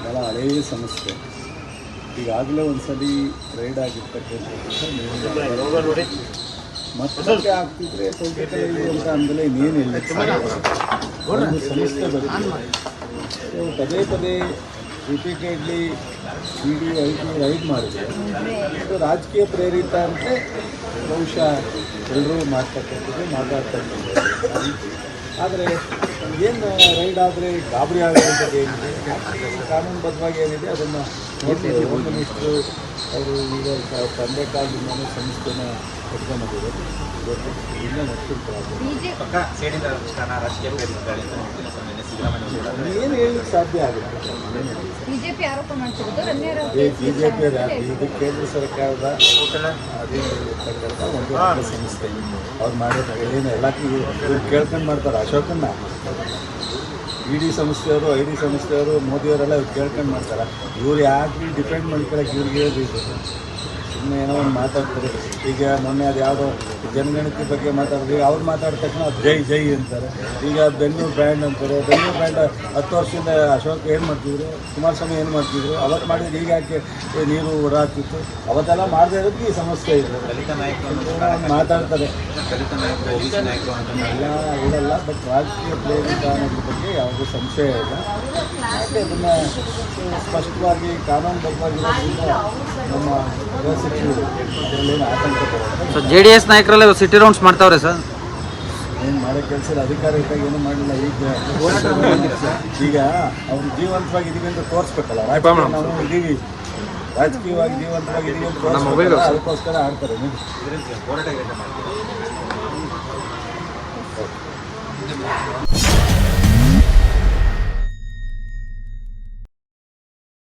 ಭಾಳ ಹಳೆಯ ಸಮಸ್ಯೆ. ಈಗಾಗಲೇ ಒಂದ್ಸಲಿ ರೈಡ್ ಆಗಿರ್ತಕ್ಕಂಥದ್ದು ಮತ್ತೆ ಆಗ್ತಿದ್ರೆ ಪೊಲಿಟಿಕಲ್ ಅಂತ ಅಂದಲೇ ಇನ್ನೇನು ಇಲ್ಲ. ಒಂದು ಸಮಸ್ಯೆ ಬರುತ್ತೆ. ಪದೇ ಪದೇ ರಿಪೀಟೆಡ್ಲಿ ಇಡಿ ರೈಡ್ ಮಾಡಿದೆ. ಇದು ರಾಜಕೀಯ ಪ್ರೇರಿತ ಅಂದರೆ ಬಹುಶಃ ಎಲ್ಲರೂ ಮಾತಾಡ್ತಕ್ಕಂಥದ್ದು. ಆದರೆ ಏನು ರೈಡ್ ಆದರೆ ಗಾಬರಿ ಆಗುವಂಥದ್ದು ಏನಿದೆ, ಕಾನೂನುಬದ್ಧವಾಗಿ ಏನಿದೆ ಅದನ್ನು ಹೋಮ್ ಮಿನಿಸ್ಟ್ರು ಅವರು ಈಗ ತಂದೆ ಕಾಲದಿಂದಲೂ ಸಂಸ್ಥೆನ ಕಟ್ಕೊಂಡಿದ್ದಾರೆ. ಇಲ್ಲ ಏನು ಹೇಳಲಿಕ್ಕೆ ಸಾಧ್ಯ ಆಗುತ್ತೆ. ಬಿಜೆಪಿ ಆರೋಪ ಮಾಡ್ತಿರೋದು ಇದು ಕೇಂದ್ರ ಸರ್ಕಾರದ ಅಧೀನದಲ್ಲಿರ್ತಕ್ಕಂಥ ಒಂದು ಸಂಸ್ಥೆ. ಅವ್ರು ಮಾಡೋದು ಏನು ಎಲ್ಲಕ್ಕೂ ಇವ್ರು ಕೇಳ್ಕೊಂಡು ಮಾಡ್ತಾರೆ. ಅಶೋಕನ್ನ ಇಡಿ ಸಂಸ್ಥೆಯವರು, ಐಡಿ ಸಂಸ್ಥೆಯವರು, ಮೋದಿಯವರೆಲ್ಲ ಇವ್ರು ಕೇಳ್ಕೊಂಡು ಮಾಡ್ತಾರೆ. ಇವ್ರು ಯಾಕೆ ಡಿಪೆಂಡ್ ಮಾಡ್ಕೊಳಕ್ಕೆ ಇವ್ರಿಗೆ ಬೇಕು. ಸುಮ್ಮನೆ ಏನೋ ಒಂದು ಮಾತಾಡ್ತಾರೆ. ಈಗ ಮೊನ್ನೆ ಅದು ಯಾವುದೋ ಜನಗಣತಿ ಬಗ್ಗೆ ಮಾತಾಡಿದ್ರೆ ಅವ್ರು ಮಾತಾಡಿದ ತಕ್ಷಣ ಜೈ ಜೈ ಅಂತಾರೆ. ಈಗ ಬೆಂಗಳೂರು ಬ್ರ್ಯಾಂಡ್ ಅಂತಾರೆ. ಬೆಂಗಳೂರು ಬ್ರ್ಯಾಂಡ್ 10 ವರ್ಷದಿಂದ ಅಶೋಕ್ ಏನು ಮಾಡ್ತಿದ್ರು, ಕುಮಾರಸ್ವಾಮಿ ಏನು ಮಾಡ್ತಿದ್ರು, ಅವತ್ತು ಮಾಡಿದ್ರೆ ಈಗ ಯಾಕೆ ನೀರು ಓಡಾಡ್ತಿತ್ತು. ಅವತ್ತೆಲ್ಲ ಮಾಡದೇ ಇರೋದಕ್ಕೆ ಈ ಸಮಸ್ಯೆ ಇದೆ. ಮಾತಾಡ್ತಾರೆ ಎಲ್ಲ ಇರಲ್ಲ. ಬಟ್ ರಾಜಕೀಯ ಪ್ರೇರಿತ ಅನ್ನೋದ್ರ ಬಗ್ಗೆ ಯಾವುದೇ ಸಂಶಯ ಇಲ್ಲ. ಮತ್ತು ಅದನ್ನು ಸ್ಪಷ್ಟವಾಗಿ ಕಾನೂನುಬದ್ಧವಾಗಿರೋದ್ರಿಂದ ನಮ್ಮ ಗೃಹ ಸಚಿವರು ಅದರಲ್ಲೇನು ಆತಂಕ ಬರುತ್ತೆ. ಸೊ JDS ನಾಯಕರೆಲ್ಲ ಸಿಟಿ ರೌಂಡ್ಸ್ ಮಾಡ್ತಾವ್ರೆ ಸರ್. ಏನು ಮಾಡೋ ಕೆಲಸ ಇಲ್ಲ. ಅಧಿಕಾರ ಇದ್ದಾಗ ಏನೂ ಮಾಡಿಲ್ಲ. ಈಗ ಅವ್ರು ಜೀವಂತವಾಗಿದ್ದೀವಿ ಅಂತ ತೋರಿಸ್ಬೇಕಲ್ಲ. ರಾಜಕೀಯ ನಾವು ಇದ್ದೀವಿ, ರಾಜಕೀಯವಾಗಿ ಜೀವಂತವಾಗಿದ್ದೀವಿ ಅಂತ ತೋರಿಸ್ಬೇಕಲ್ಲ. ಅದಕ್ಕೋಸ್ಕರ ಆಡ್ತಾರೆ.